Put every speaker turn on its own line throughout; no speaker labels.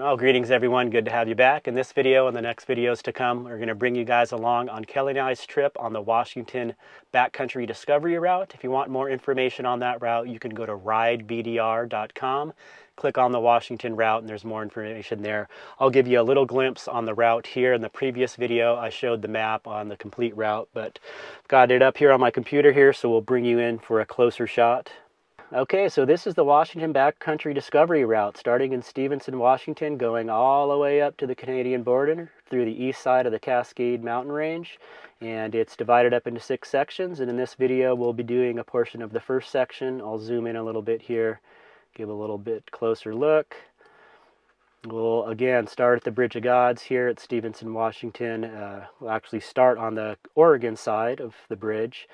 Well, greetings everyone, good to have you back. In this video and the next videos to come, we're going to bring you guys along on Kelly and I's trip on the Washington Backcountry Discovery Route. If you want more information on that route, you can go to WABDR.com, click on the Washington route, and there's more information there. I'll give you a little glimpse on the route here. In the previous video, I showed the map on the complete route, but I've got it up here on my computer here, so we'll bring you in for a closer shot. Okay, so this is the Washington Backcountry Discovery Route, starting in Stevenson, Washington, going all the way up to the Canadian border through the east side of the Cascade Mountain Range. And it's divided up into 6 sections, and in this video we'll be doing a portion of the first section. I'll zoom in a little bit here, give a little bit closer look. We'll again start at the Bridge of Gods here at Stevenson, Washington. We'll actually start on the Oregon side of the bridge,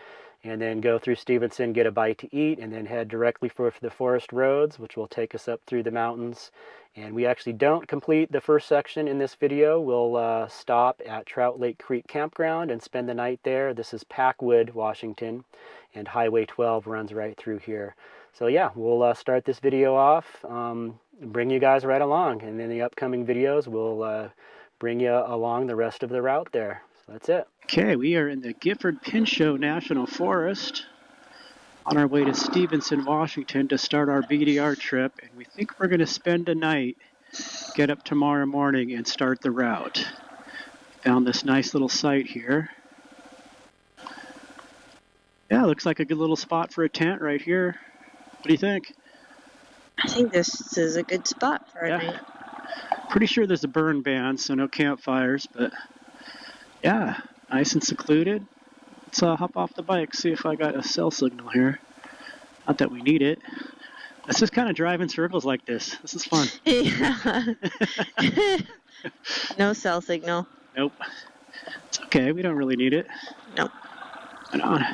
and then go through Stevenson, get a bite to eat, and then head directly for the forest roads, which will take us up through the mountains. And we actually don't complete the first section in this video. We'll stop at Trout Lake Creek Campground and spend the night there. This is Packwood, Washington, and Highway 12 runs right through here. So yeah, we'll start this video off, bring you guys right along, and in the upcoming videos we'll bring you along the rest of the route there. So that's it.
Okay, we are in the Gifford Pinchot National Forest on our way to Stevenson, Washington to start our BDR trip, and we think we're going to spend a night, get up tomorrow morning and start the route. Found this nice little site here. Yeah, looks like a good little spot for a tent right here. What do you think?
I think this is a good spot for a night.
Pretty sure there's a burn ban, so no campfires, but yeah, nice and secluded. Let's hop off the bike, see if I got a cell signal here. Not that we need it. Let's just kind of drive in circles like this. This is fun.
Yeah. No cell signal.
Nope. It's okay, we don't really need it.
Nope.
Right on.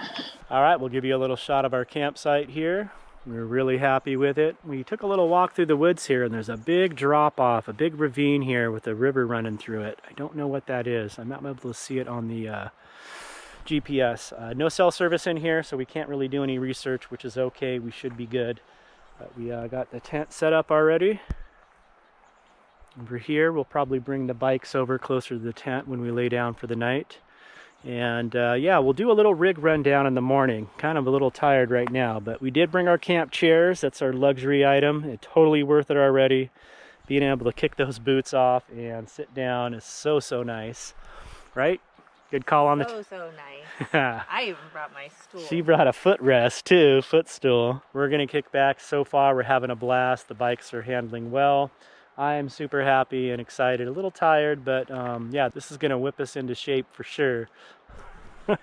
All right, we'll give you a little shot of our campsite here. We're really happy with it. We took a little walk through the woods here, and there's a big drop off, a big ravine here with a river running through it. I don't know what that is. I'm not able to see it on the GPS. No cell service in here, so we can't really do any research, which is okay. We should be good. But we got the tent set up already. Over here, we'll probably bring the bikes over closer to the tent when we lay down for the night. And yeah, we'll do a little rig rundown in the morning. Kind of a little tired right now, but we did bring our camp chairs. That's our luxury item. It's totally worth it already. Being able to kick those boots off and sit down is so nice, right? Good call on the
So nice. I even brought my stool.
She brought a footrest too, footstool. We're gonna kick back. So far we're having a blast. The bikes are handling well. I'm super happy and excited, a little tired, but yeah, this is gonna whip us into shape for sure.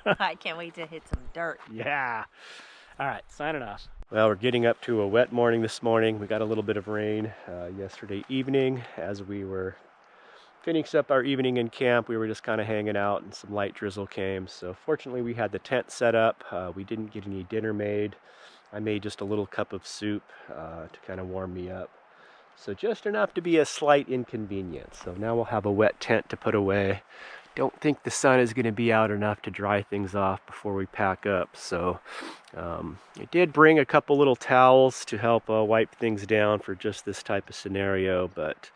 I can't wait to hit some dirt.
Yeah. All right, signing off. Well, we're getting up to a wet morning this morning. We got a little bit of rain yesterday evening as we were finishing up our evening in camp. We were just kind of hanging out and some light drizzle came. So fortunately we had the tent set up. We didn't get any dinner made. I made just a little cup of soup to kind of warm me up. So just enough to be a slight inconvenience. So now we'll have a wet tent to put away. Don't think the sun is going to be out enough to dry things off before we pack up. So I did bring a couple little towels to help wipe things down for just this type of scenario. But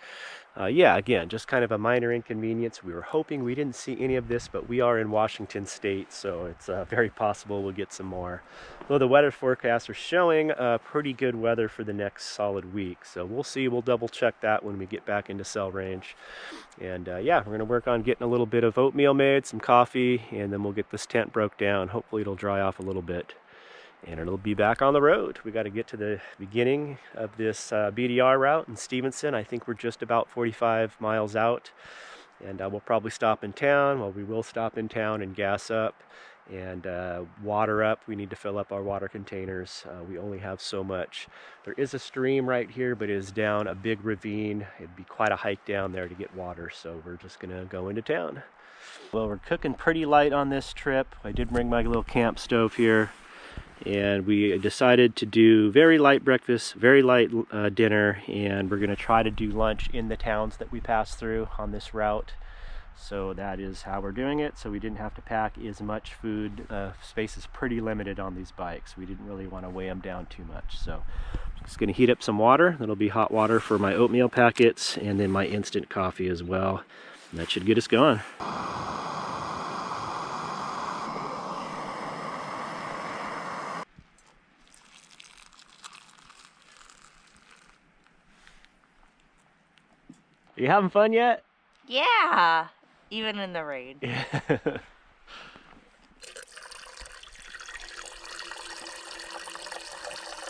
yeah, again, just kind of a minor inconvenience. We were hoping we didn't see any of this, but we are in Washington State, so it's very possible we'll get some more. Though the weather forecasts are showing pretty good weather for the next solid week, so we'll see. We'll double check that when we get back into cell range. And yeah, we're going to work on getting a little bit of oatmeal made, some coffee, and then we'll get this tent broke down. Hopefully it'll dry off a little bit, and it'll be back on the road. We got to get to the beginning of this BDR route in Stevenson. I think we're just about 45 miles out, and we'll probably stop in town. Well, we will stop in town and gas up and water up. We need to fill up our water containers. We only have so much. There is a stream right here, but it is down a big ravine. It'd be quite a hike down there to get water, so we're just gonna go into town. Well, we're cooking pretty light on this trip. I did bring my little camp stove here, and we decided to do very light breakfast, very light dinner, and we're going to try to do lunch in the towns that we pass through on this route. So that is how we're doing it. So we didn't have to pack as much food. Space is pretty limited on these bikes. We didn't really want to weigh them down too much. So I'm just going to heat up some water. That'll be hot water for my oatmeal packets and then my instant coffee as well. And that should get us going. Are you having fun yet?
Yeah, even in the rain.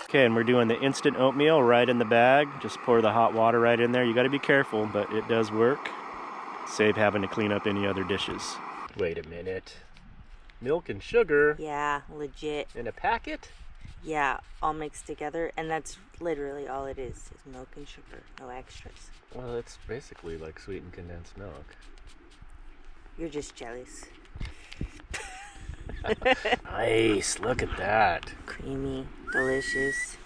Okay, and we're doing the instant oatmeal right in the bag. Just pour the hot water right in there. You got to be careful, but it does work. Save having to clean up any other dishes. Wait a minute. Milk and sugar
Yeah, legit.
in a packet?
Yeah, all mixed together, and that's literally all it is milk and sugar, no extras.
Well, it's basically like sweetened condensed milk.
You're just jealous.
Nice, look at that.
Creamy, delicious.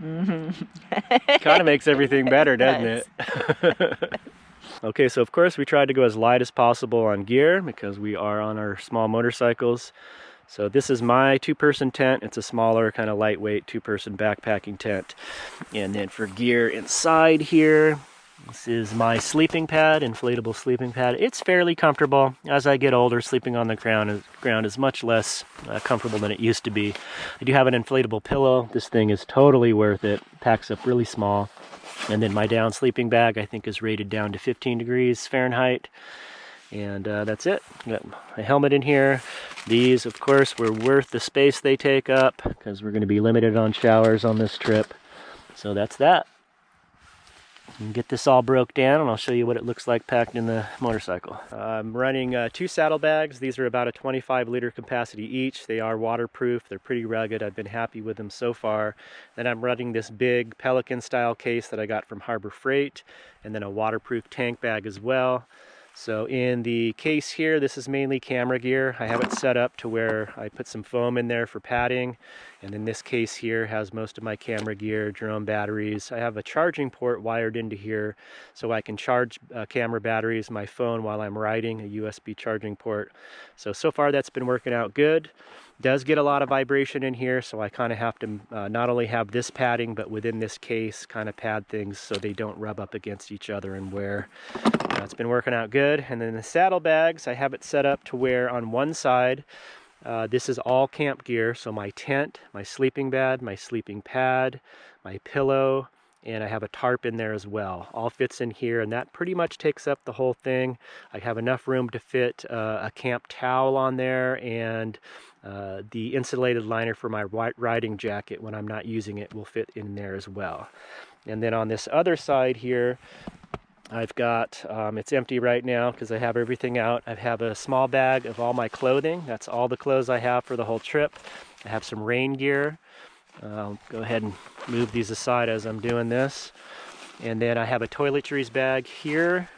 Kind of makes everything better, doesn't it? Okay, so of course we tried to go as light as possible on gear because we are on our small motorcycles. So this is my two-person tent. It's a smaller, kind of lightweight two-person backpacking tent. And then for gear inside here, this is my sleeping pad, inflatable sleeping pad. It's fairly comfortable. As I get older, sleeping on the ground is much less comfortable than it used to be. I do have an inflatable pillow. This thing is totally worth it. Packs up really small. And then my down sleeping bag, I think, is rated down to 15 degrees Fahrenheit. And that's it. Got my helmet in here. These, of course, were worth the space they take up because we're going to be limited on showers on this trip. So that's that. And get this all broke down and I'll show you what it looks like packed in the motorcycle. I'm running 2 saddlebags. These are about a 25-liter capacity each. They are waterproof. They're pretty rugged. I've been happy with them so far. Then I'm running this big Pelican style case that I got from Harbor Freight, and then a waterproof tank bag as well. So in the case here, this is mainly camera gear. I have it set up to where I put some foam in there for padding. And then this case here has most of my camera gear, drone batteries. I have a charging port wired into here so I can charge camera batteries, my phone while I'm riding, a USB charging port. So far that's been working out good. Does get a lot of vibration in here, so I kind of have to not only have this padding, but within this case kind of pad things so they don't rub up against each other and wear. It's been working out good. And then the saddlebags, I have it set up to where on one side, this is all camp gear. So my tent, my sleeping bag, my sleeping pad, my pillow, and I have a tarp in there as well. All fits in here, and that pretty much takes up the whole thing. I have enough room to fit a camp towel on there, and the insulated liner for my riding jacket when I'm not using it will fit in there as well. And then on this other side here, I've got, it's empty right now because I have everything out. I have a small bag of all my clothing. That's all the clothes I have for the whole trip. I have some rain gear. I'll go ahead and move these aside as I'm doing this. And then I have a toiletries bag here.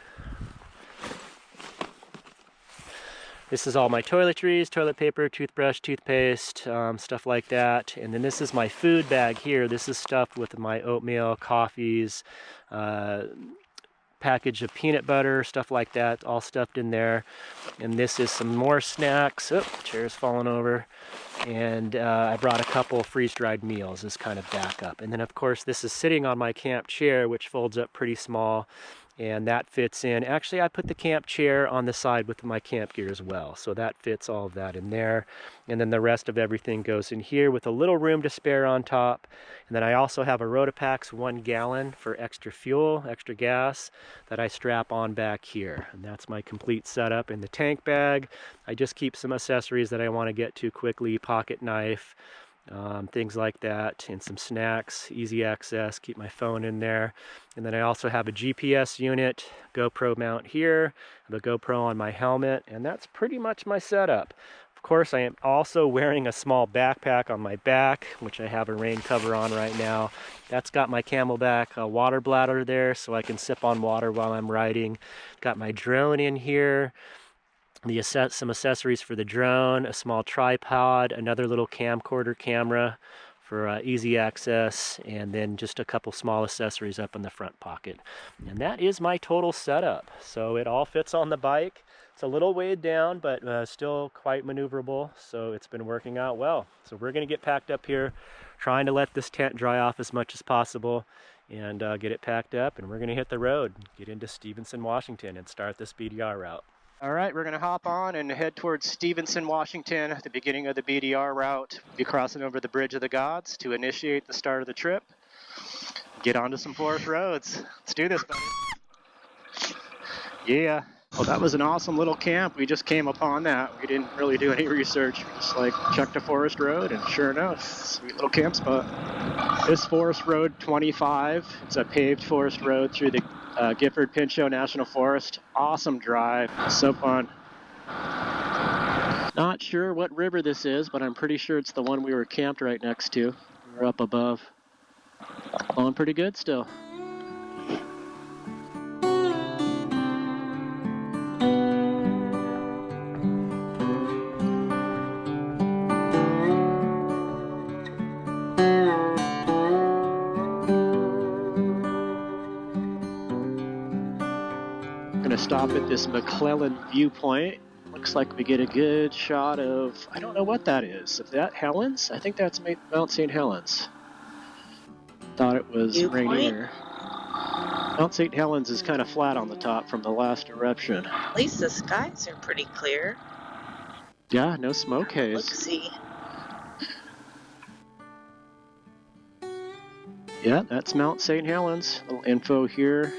This is all my toiletries, toilet paper, toothbrush, toothpaste, stuff like that. And then this is my food bag here. This is stuffed with my oatmeal, coffees, package of peanut butter, stuff like that, all stuffed in there. And this is some more snacks. Oh, chair's falling over. And I brought a couple freeze-dried meals as kind of backup. And then of course this is sitting on my camp chair, which folds up pretty small, and that fits in. Actually, I put the camp chair on the side with my camp gear as well, so that fits all of that in there. And then the rest of everything goes in here with a little room to spare on top. And then I also have a Rotopax 1 gallon for extra fuel, extra gas, that I strap on back here. And that's my complete setup. In the tank bag, I just keep some accessories that I want to get to quickly, pocket knife, things like that, and some snacks, easy access, keep my phone in there. And then I also have a GPS unit, GoPro mount here, I have a GoPro on my helmet, and that's pretty much my setup. Of course, I am also wearing a small backpack on my back, which I have a rain cover on right now. That's got my Camelback water bladder there, so I can sip on water while I'm riding. Got my drone in here. Some accessories for the drone, a small tripod, another little camcorder camera for easy access, and then just a couple small accessories up in the front pocket. And that is my total setup. So it all fits on the bike. It's a little weighed down, but still quite maneuverable, so it's been working out well. So we're going to get packed up here, trying to let this tent dry off as much as possible, and get it packed up, and we're going to hit the road, get into Stevenson, Washington, and start this BDR route. All right, we're going to hop on and head towards Stevenson, Washington, at the beginning of the BDR route. We'll be crossing over the Bridge of the Gods to initiate the start of the trip. Get onto some forest roads. Let's do this, buddy. Yeah. Well, that was an awesome little camp. We just came upon that. We didn't really do any research. We just checked a forest road, and sure enough, sweet little camp spot. This Forest Road 25, it's a paved forest road through the Gifford Pinchot National Forest. Awesome drive, so fun. Not sure what river this is, but I'm pretty sure it's the one we were camped right next to. We're up above. Flowing pretty good still. Stop at this McClellan viewpoint. Looks like we get a good shot of, I don't know what that is. Is that Helens? I think that's Mount St. Helens. Thought it was
Viewpoint?
Rainier. Mount St. Helens is kind of flat on the top from the last eruption.
At least the skies are pretty clear.
Yeah, no smoke haze.
Let's see.
Yeah, that's Mount St. Helens. A little info here.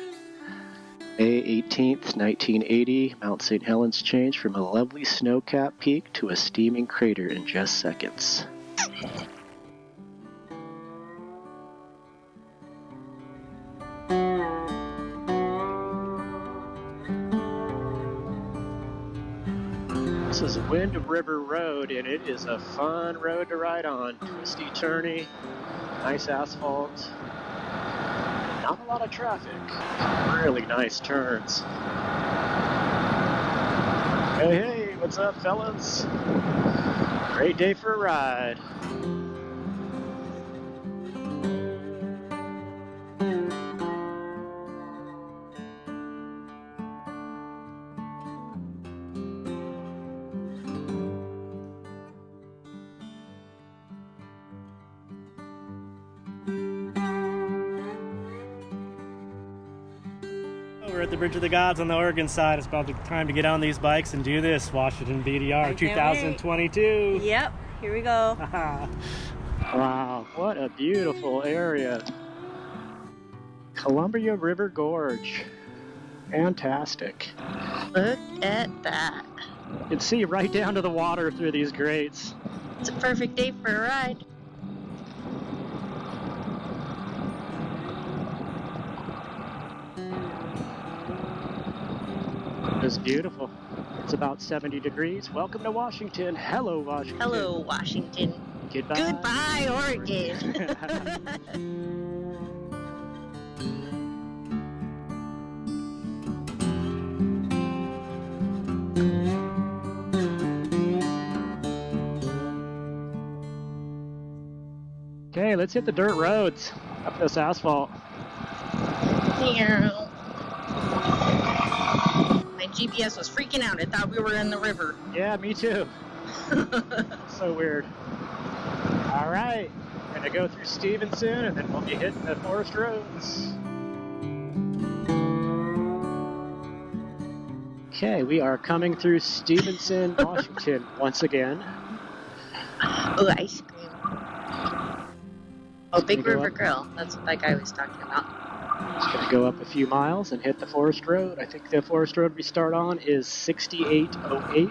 May 18th, 1980, Mount St. Helens changed from a lovely snow-capped peak to a steaming crater in just seconds. This is Wind River Road, and it is a fun road to ride on. Twisty, turny, nice asphalt. Not a lot of traffic. Really nice turns. Hey, hey, what's up, fellas? Great day for a ride. We're at the Bridge of the Gods on the Oregon side. It's about the time to get on these bikes and do this Washington BDR 2022.
Yep, here we go.
Wow, what a beautiful area. Columbia River Gorge. Fantastic.
Look at that.
You can see right down to the water through these grates.
It's a perfect day for a ride.
It's beautiful. It's about 70 degrees. Welcome to Washington. Hello, Washington.
Hello, Washington.
Goodbye.
Goodbye, Oregon.
Okay, let's hit the dirt roads up this asphalt.
My GPS was freaking out. I thought we were in the river.
Yeah, me too. So weird. All right, we're gonna go through Stevenson, and then we'll be hitting the forest roads. Okay, we are coming through Stevenson, Washington once again.
Oh, ice cream. Oh, Big River Grill. That's what that guy was talking about.
Just gonna go up a few miles and hit the forest road. I think the forest road we start on is 6808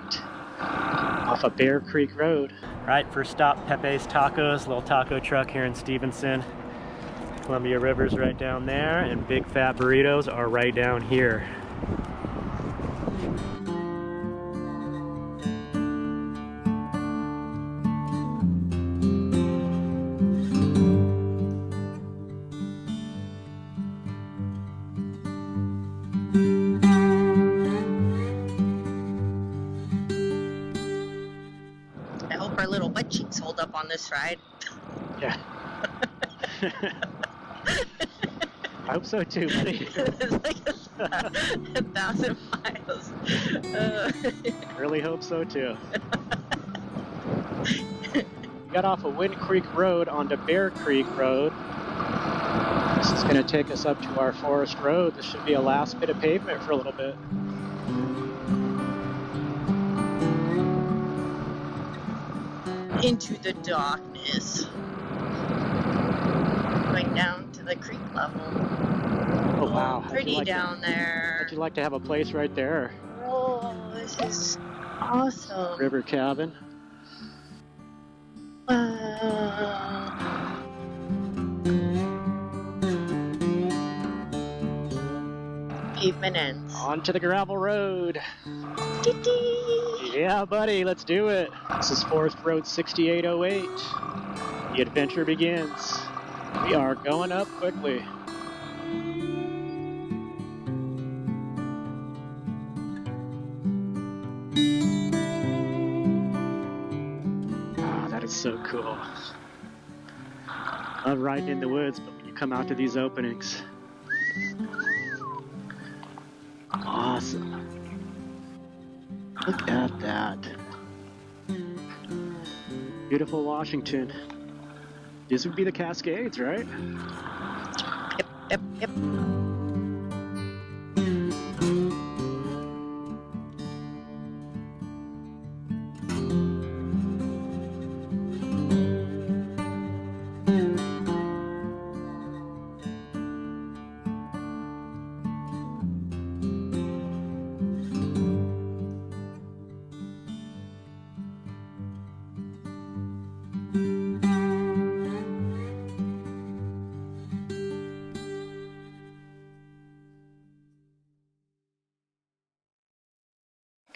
off of Bear Creek Road. Right, first stop, Pepe's Tacos, little taco truck here in Stevenson. Columbia River's right down there, and Big Fat Burritos are right down here.
I hope our little butt cheeks hold up on this ride.
Yeah. I hope so too, buddy.
It's like 1,000 miles.
Really hope so too. We got off of Wind Creek Road onto Bear Creek Road. This is going to take us up to our forest road. This should be a last bit of pavement for a little bit.
Into the darkness. Going down to the creek level.
Oh wow.
Pretty down there.
How'd you like to have a place right there?
Oh, this is awesome.
River cabin.
Wow. Pavement ends.
Onto the gravel road.
Dee-dee.
Yeah, buddy, let's do it. This is Forest Road 6808. The adventure begins. We are going up quickly. Oh, that is so cool. I love riding in the woods, but when you come out to these openings, awesome. Look at that. Beautiful Washington. This would be the Cascades, right?
Yep.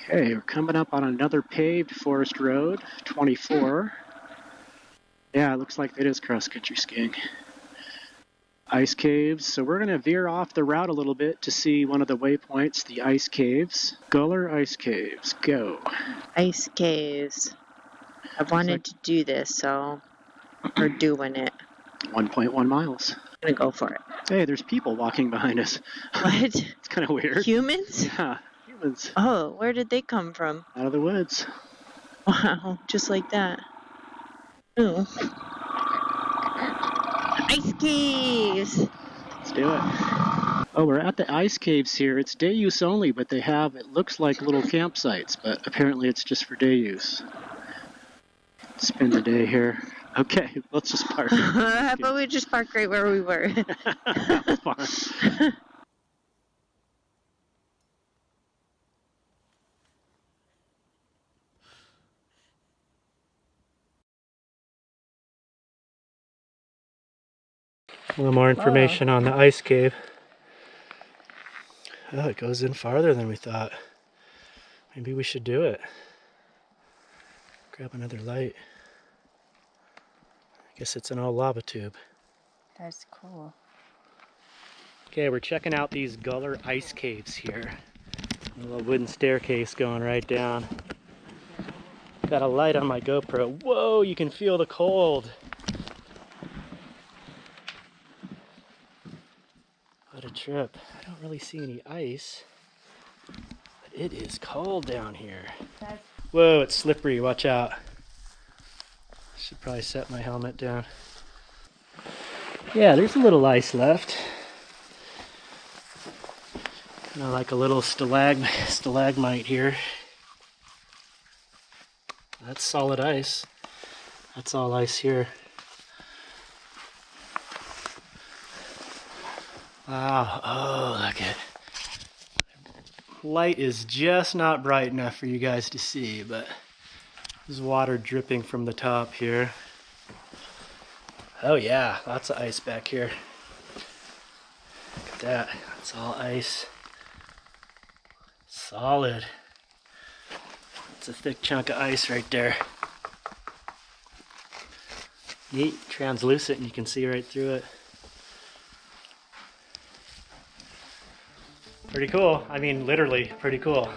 Okay, we're coming up on another paved forest road, 24. Yeah, it looks like it is cross-country skiing. Ice caves. So we're going to veer off the route a little bit to see one of the waypoints, the ice caves. Guller Ice Caves. Go.
Ice caves. I've wanted to do this, so we're doing it.
1.1 miles.
I'm gonna go for it.
Hey, there's people walking behind us.
What?
It's kind of weird.
Humans?
Yeah, humans.
Oh, where did they come from?
Out of the woods.
Wow, just like that. Ooh. Ice caves!
Let's do it. Oh, we're at the ice caves here. It's day use only, but they have, it looks like little campsites, but apparently it's just for day use. Spend the day here. Okay, let's just park.
How about we just park right where we were?
That was fun. A little more information on the ice cave. Oh, it goes in farther than we thought. Maybe we should do it. Grab another light. I guess it's an old lava tube.
That's cool.
Okay, we're checking out these Guller Ice Caves here. A little wooden staircase going right down. Got a light on my GoPro. Whoa, you can feel the cold. What a trip. I don't really see any ice, but it is cold down here. Whoa, it's slippery, watch out. Should probably set my helmet down. Yeah, there's a little ice left. Kind of like a little stalagmite here. That's solid ice. That's all ice here. Wow, oh, look at it. Light is just not bright enough for you guys to see, but there's water dripping from the top here. Oh yeah, lots of ice back here. Look at that, that's all ice. Solid. It's a thick chunk of ice right there. Neat, translucent, and you can see right through it. Pretty cool. I mean, literally, pretty cool.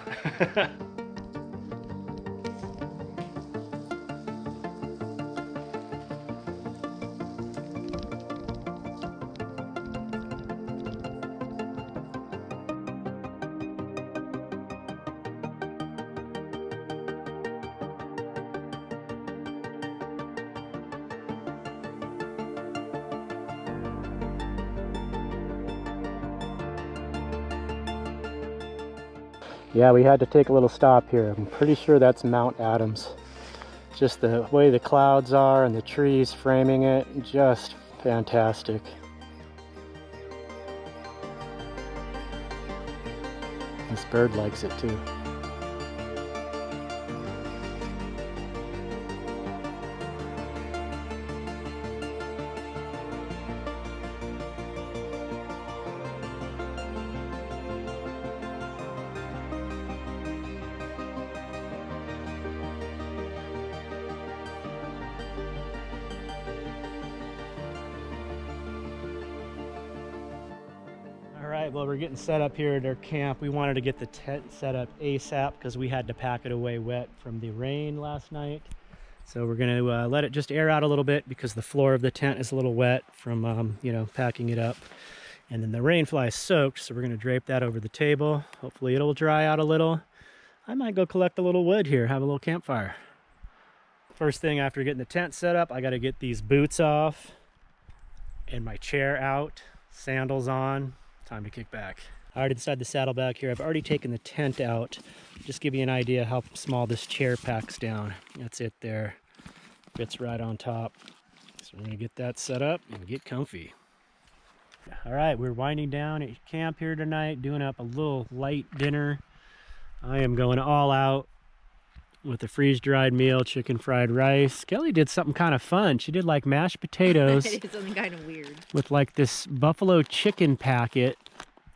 Yeah, we had to take a little stop here. I'm pretty sure that's Mount Adams. Just the way the clouds are and the trees framing it, just fantastic. This bird likes it too. Alright, well, we're getting set up here at our camp. We wanted to get the tent set up ASAP because we had to pack it away wet from the rain last night. So we're going to let it just air out a little bit because the floor of the tent is a little wet from, you know, packing it up. And then the rain fly is soaked, so we're going to drape that over the table. Hopefully it'll dry out a little. I might go collect a little wood here, have a little campfire. First thing after getting the tent set up, I got to get these boots off and my chair out, sandals on. Time to kick back. I already decided the saddleback here. I've already taken the tent out. Just give you an idea how small this chair packs down. That's it there. Fits right on top. So we're gonna get that set up and get comfy. All right, we're winding down at camp here tonight, doing up a little light dinner. I am going all out with a freeze-dried meal, chicken fried rice. Kelly did something kind of fun. She did like mashed potatoes.
It is something kind of weird.
With like this buffalo chicken packet,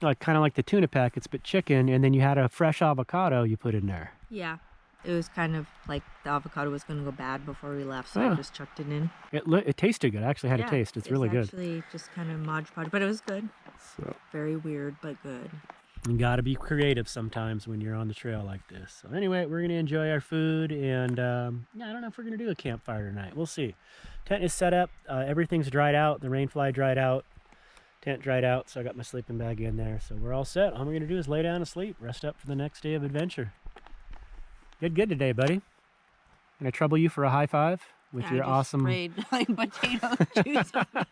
like kind of like the tuna packets, but chicken, and then you had a fresh avocado you put in there.
Yeah, it was kind of like the avocado was going to go bad before we left, so I just chucked it in.
It tasted good. I actually had a taste. It's really good.
Actually just kind of Mod Podge, but it was good.
So
Very weird, but good.
you gotta be creative sometimes when you're on the trail like this. So anyway, we're gonna enjoy our food, and yeah, I don't know if we're gonna do a campfire tonight. We'll see. Tent is set up. Everything's dried out. The rain fly dried out. Tent dried out, so I got my sleeping bag in there. So we're all set. All we're gonna do is lay down and sleep, rest up for the next day of adventure. Did good today, buddy. Can I trouble you for a high five with your awesome
sprayed like potato juice on me.